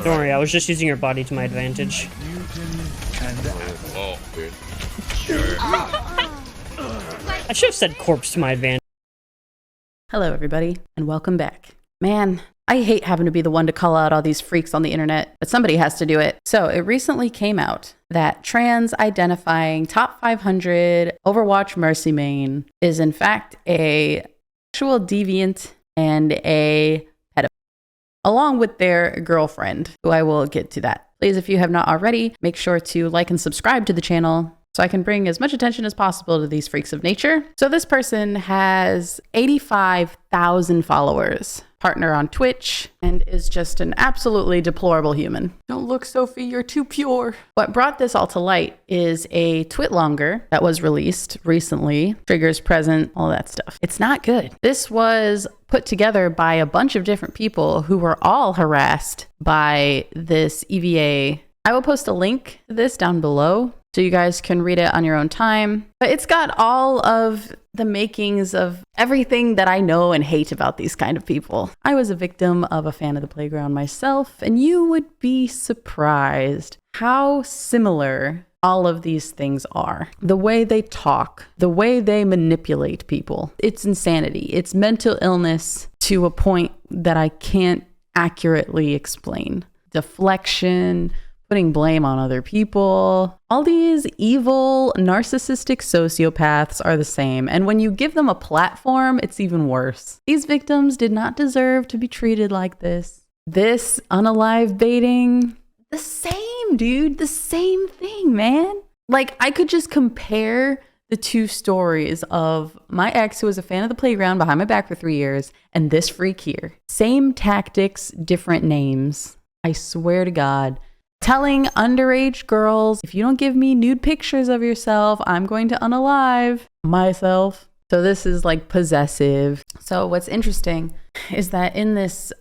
Don't worry, I was just using your body to my advantage. Oh, weird. Sure. I should have said corpse to my advantage. Hello, everybody, and welcome back. Man, I hate having to be the one to call out all these freaks on the internet, but somebody has to do it. So it recently came out that trans identifying top 500 Overwatch Mercy main is in fact a sexual deviant and a pedophile, along with their girlfriend, who I will get to that. Please, if you have not already, make sure to like and subscribe to the channel so I can bring as much attention as possible to these freaks of nature. So this person has 85,000 followers, partner on Twitch, and is just an absolutely deplorable human. Don't look, Sophie, you're too pure. What brought this all to light is a twitlonger that was released recently, triggers present, all that stuff. It's not good. This was put together by a bunch of different people who were all harassed by this EeveeA. I will post a link to this down below so you guys can read it on your own time. But it's got all of the makings of everything that I know and hate about these kind of people. I was a victim of a fan of the playground myself, and you would be surprised how similar all of these things are. The way they talk, the way they manipulate people. It's insanity. It's mental illness to a point that I can't accurately explain. Deflection, putting blame on other people. All these evil, narcissistic sociopaths are the same. And when you give them a platform, it's even worse. These victims did not deserve to be treated like this. This unalive baiting, the same, dude. The same thing, man. Like, I could just compare the two stories of my ex, who was a fan of the playground behind my back for 3 years, and this freak here. Same tactics, different names. I swear to God. Telling underage girls, if you don't give me nude pictures of yourself, I'm going to unalive myself. So this is like possessive. So what's interesting is that in this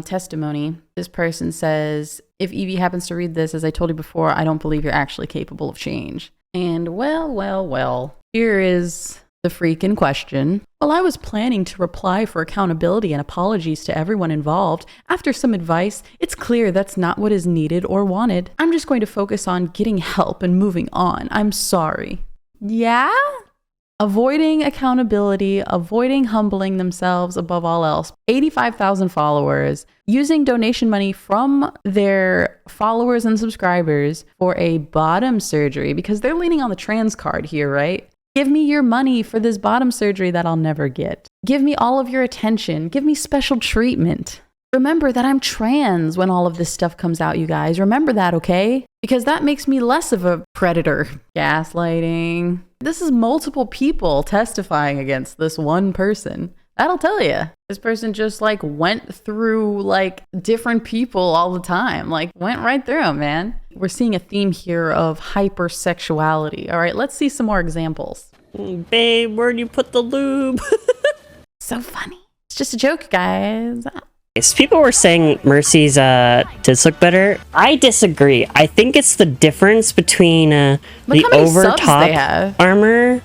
testimony, this person says, if Evie happens to read this, as I told you before, I don't believe you're actually capable of change. And well, here is the freak in question. Well, I was planning to reply for accountability and apologies to everyone involved. After some advice, it's clear that's not what is needed or wanted. I'm just going to focus on getting help and moving on. I'm sorry. Yeah? Avoiding accountability, avoiding humbling themselves above all else. 85,000 followers, using donation money from their followers and subscribers for a bottom surgery, because they're leaning on the trans card here, right? Give me your money for this bottom surgery that I'll never get. Give me all of your attention. Give me special treatment. Remember that I'm trans when all of this stuff comes out, you guys. Remember that, okay? Because that makes me less of a predator. Gaslighting. This is multiple people testifying against this one person. That'll tell you. This person just like went through like different people all the time. Like went right through them, man. We're seeing a theme here of hypersexuality. All right, let's see some more examples. Babe, where'd you put the lube? So funny. It's just a joke, guys. People were saying Mercy's tits look better. I disagree. I think it's the difference between the over top armor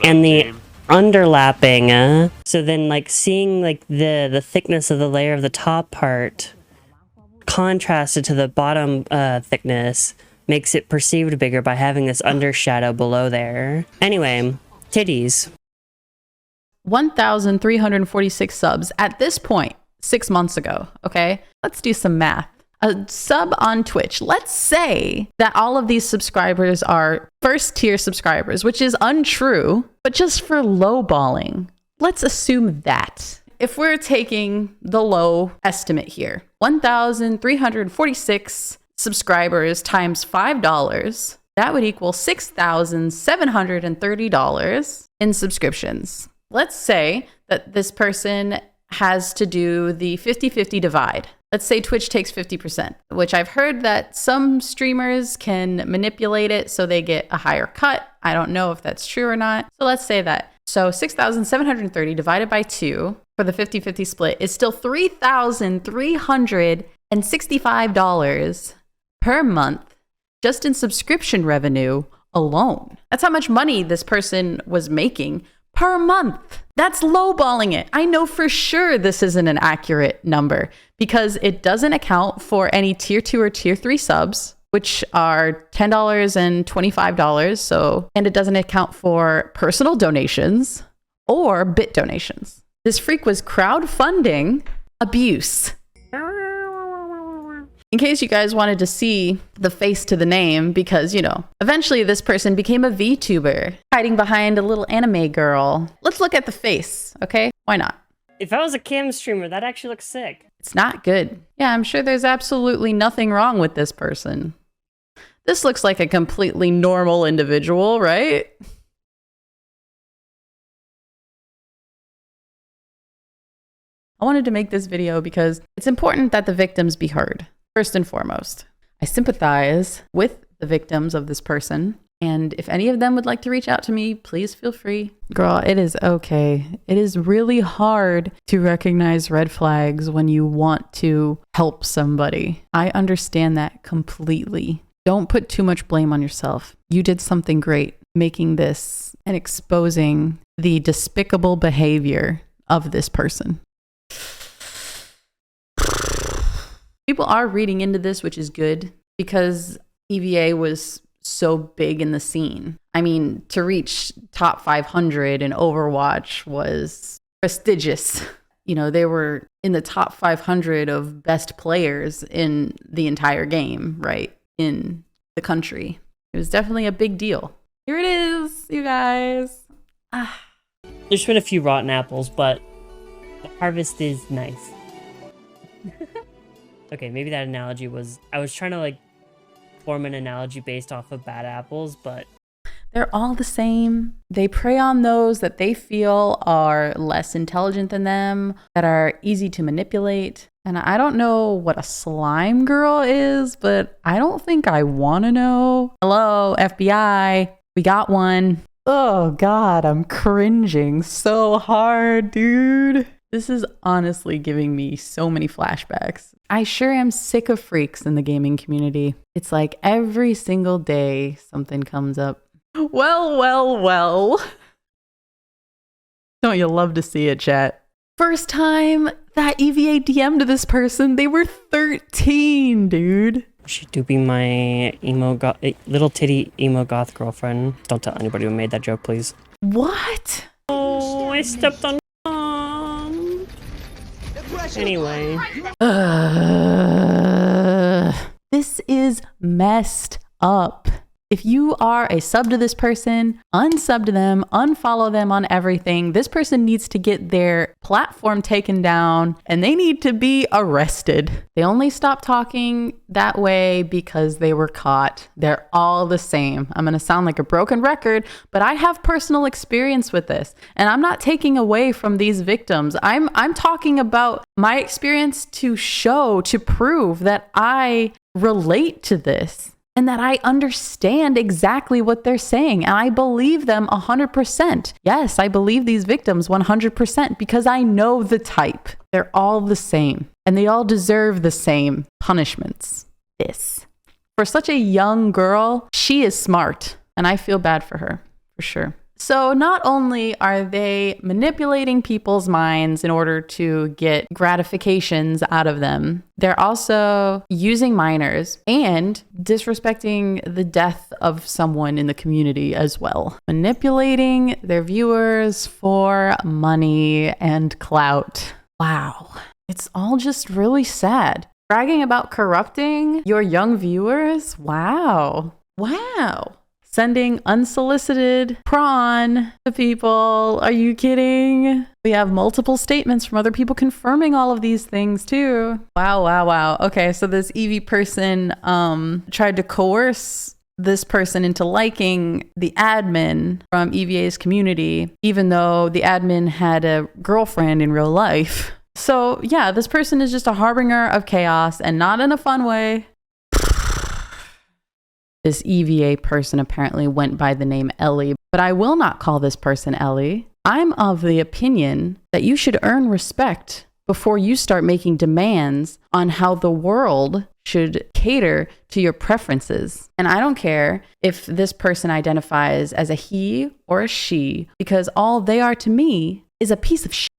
and the underlapping. So then like seeing like the thickness of the layer of the top part contrasted to the bottom thickness makes it perceived bigger by having this undershadow below there. Anyway, titties. 1,346 subs at this point, 6 months ago, okay? Let's do some math. A sub on Twitch. Let's say that all of these subscribers are first tier subscribers, which is untrue, but just for lowballing, let's assume that. If we're taking the low estimate here, 1,346 subscribers times $5, that would equal $6,730 in subscriptions. Let's say that this person has to do the 50-50 divide. Let's say Twitch takes 50%, which I've heard that some streamers can manipulate it so they get a higher cut. I don't know if that's true or not. So let's say that. So 6,730 divided by 2 for the 50-50 split is still $3,365 per month just in subscription revenue alone. That's how much money this person was making per month. That's lowballing it. I know for sure this isn't an accurate number because it doesn't account for any tier 2 or tier 3 subs, which are $10 and $25. So, and it doesn't account for personal donations or bit donations. This freak was crowdfunding abuse. In case you guys wanted to see the face to the name, because, you know, eventually this person became a VTuber, hiding behind a little anime girl. Let's look at the face, okay? Why not? If I was a cam streamer, that actually looks sick. It's not good. Yeah, I'm sure there's absolutely nothing wrong with this person. This looks like a completely normal individual, right? I wanted to make this video because it's important that the victims be heard. First and foremost, I sympathize with the victims of this person. And if any of them would like to reach out to me, please feel free. Girl, it is okay. It is really hard to recognize red flags when you want to help somebody. I understand that completely. Don't put too much blame on yourself. You did something great making this and exposing the despicable behavior of this person. People are reading into this, which is good, because EeveeA was so big in the scene. I mean, to reach top 500 in Overwatch was prestigious. You know, they were in the top 500 of best players in the entire game, right? In the country. It was definitely a big deal. Here it is, you guys. There's been a few rotten apples, but the harvest is nice. Okay, maybe that analogy was... I was trying to, like, form an analogy based off of bad apples, but... They're all the same. They prey on those that they feel are less intelligent than them, that are easy to manipulate. And I don't know what a slime girl is, but I don't think I want to know. Hello, FBI. We got one. Oh, God, I'm cringing so hard, dude. This is honestly giving me so many flashbacks. I sure am sick of freaks in the gaming community. It's like every single day something comes up. Well. Don't you love to see it, chat? First time that EeveeA DM'd this person, they were 13, dude. She do be my little titty emo goth girlfriend. Don't tell anybody who made that joke, please. What? Oh, I stepped on Anyway. This is messed up. If you are a sub to this person, unsub to them, unfollow them on everything. This person needs to get their platform taken down and they need to be arrested. They only stopped talking that way because they were caught. They're all the same. I'm going to sound like a broken record, but I have personal experience with this. And I'm not taking away from these victims. I'm talking about my experience to prove that I relate to this. And that I understand exactly what they're saying. And I believe them 100%. Yes, I believe these victims 100% because I know the type. They're all the same. And they all deserve the same punishments. For such a young girl, she is smart. And I feel bad for her, for sure. So not only are they manipulating people's minds in order to get gratifications out of them, they're also using minors and disrespecting the death of someone in the community as well. Manipulating their viewers for money and clout. Wow. It's all just really sad. Bragging about corrupting your young viewers? Wow. Sending unsolicited prawn to people. Are you kidding? We have multiple statements from other people confirming all of these things too. Wow. Okay, so this Eevee person tried to coerce this person into liking the admin from EeveeA's community, even though the admin had a girlfriend in real life. So yeah, this person is just a harbinger of chaos and not in a fun way. This EeveeA person apparently went by the name Ellie, but I will not call this person Ellie. I'm of the opinion that you should earn respect before you start making demands on how the world should cater to your preferences. And I don't care if this person identifies as a he or a she, because all they are to me is a piece of shit.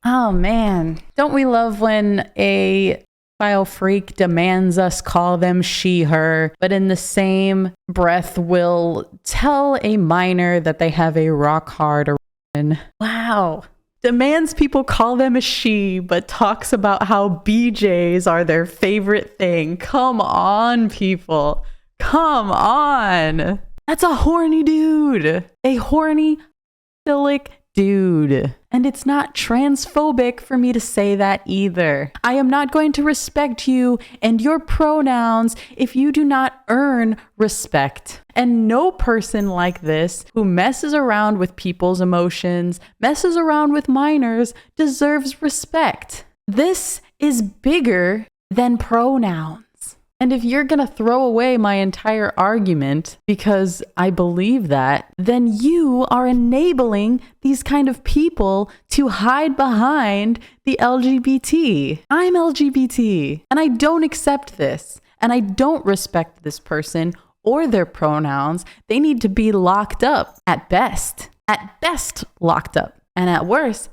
Oh man, don't we love when a file freak demands us call them she, her, but in the same breath will tell a minor that they have a rock hard erection. Wow. Demands people call them a she, but talks about how BJs are their favorite thing. Come on, people. Come on. That's a horny dude. A horny, philic dude. And it's not transphobic for me to say that either. I am not going to respect you and your pronouns if you do not earn respect. And no person like this who messes around with people's emotions, messes around with minors, deserves respect. This is bigger than pronouns. And if you're going to throw away my entire argument because I believe that, then you are enabling these kind of people to hide behind the LGBT. I'm LGBT, and I don't accept this, and I don't respect this person or their pronouns. They need to be locked up at best. At best, locked up. And at worst,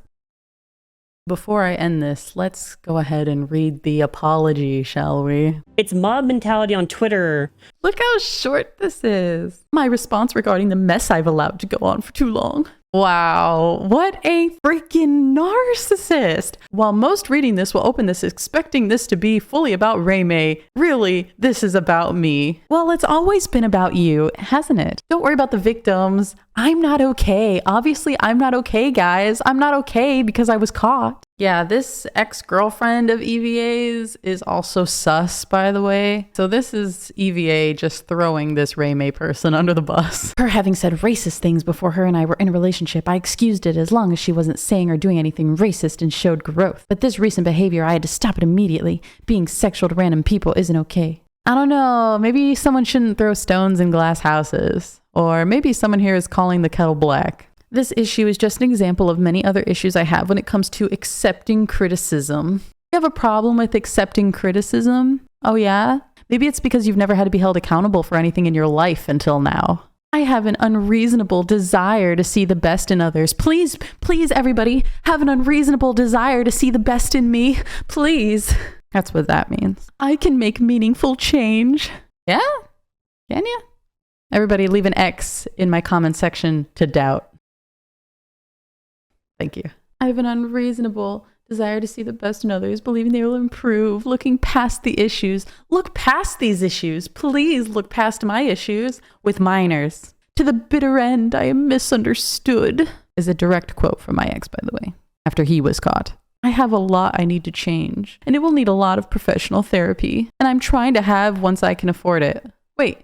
before I end this, let's go ahead and read the apology, shall we? It's mob mentality on Twitter. Look how short this is. My response regarding the mess I've allowed to go on for too long. Wow, what a freaking narcissist. While most reading this will open this expecting this to be fully about Reimei, really, this is about me. Well, it's always been about you, hasn't it? Don't worry about the victims. I'm not okay. Obviously, I'm not okay, guys. I'm not okay because I was caught. Yeah, this ex-girlfriend of EeveeA's is also sus, by the way. So this is EeveeA just throwing this Reimei person under the bus. Her having said racist things before her and I were in a relationship, I excused it as long as she wasn't saying or doing anything racist and showed growth. But this recent behavior, I had to stop it immediately. Being sexual to random people isn't okay. I don't know, maybe someone shouldn't throw stones in glass houses. Or maybe someone here is calling the kettle black. This issue is just an example of many other issues I have when it comes to accepting criticism. You have a problem with accepting criticism? Oh yeah? Maybe it's because you've never had to be held accountable for anything in your life until now. I have an unreasonable desire to see the best in others. Please, please everybody, have an unreasonable desire to see the best in me. Please. That's what that means. I can make meaningful change. Yeah? Can you? Everybody leave an X in my comment section to doubt. Thank you. I have an unreasonable desire to see the best in others, believing they will improve, looking past the issues. Look past these issues. Please look past my issues with minors. To the bitter end, I am misunderstood. Is a direct quote from my ex, by the way, after he was caught. I have a lot I need to change, and it will need a lot of professional therapy, and I'm trying to have once I can afford it. Wait.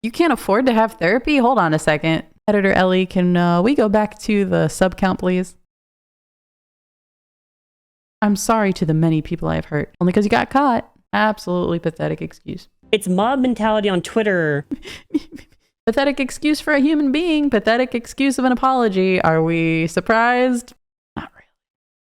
You can't afford to have therapy? Hold on a second. Editor Ellie, can we go back to the sub count, please? I'm sorry to the many people I've hurt. Only because you got caught. Absolutely pathetic excuse. It's mob mentality on Twitter. Pathetic excuse for a human being. Pathetic excuse of an apology. Are we surprised? Not really.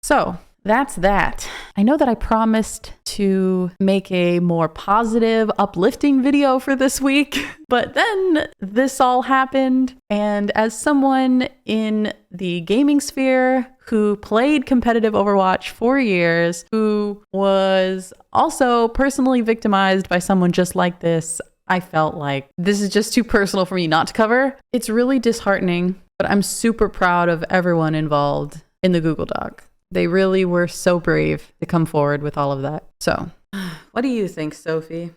So, that's that. I know that I promised to make a more positive, uplifting video for this week, but then this all happened. And as someone in the gaming sphere who played competitive Overwatch for years, who was also personally victimized by someone just like this, I felt like this is just too personal for me not to cover. It's really disheartening, but I'm super proud of everyone involved in the Google Doc. They really were so brave to come forward with all of that. So, what do you think, Sophie?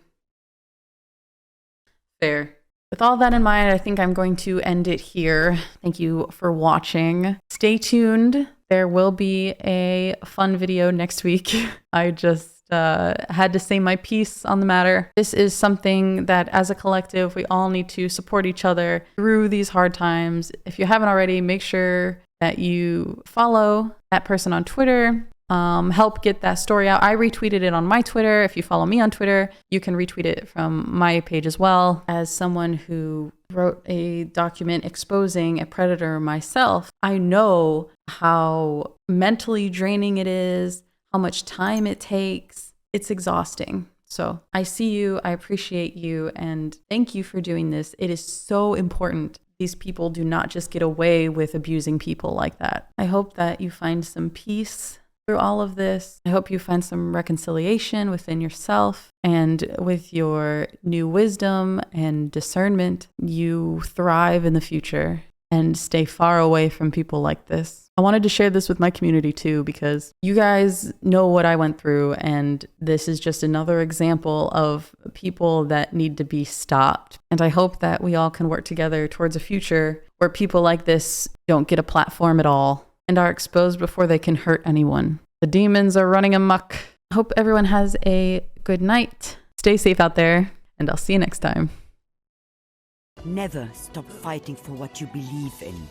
Fair. With all that in mind, I think I'm going to end it here. Thank you for watching. Stay tuned. There will be a fun video next week. I just had to say my piece on the matter. This is something that as a collective, we all need to support each other through these hard times. If you haven't already, make sure that you follow that person on Twitter. Help get that story out. I retweeted it on my Twitter. If you follow me on Twitter, you can retweet it from my page as well. As someone who wrote a document exposing a predator myself, I know how mentally draining it is, how much time it takes. It's exhausting. So I see you, I appreciate you, and thank you for doing this. It is so important. These people do not just get away with abusing people like that. I hope that you find some peace through all of this. I hope you find some reconciliation within yourself, and with your new wisdom and discernment, you thrive in the future and stay far away from people like this. I wanted to share this with my community too, because you guys know what I went through, and this is just another example of people that need to be stopped. And I hope that we all can work together towards a future where people like this don't get a platform at all and are exposed before they can hurt anyone. The demons are running amok. I hope everyone has a good night. Stay safe out there, and I'll see you next time. Never stop fighting for what you believe in.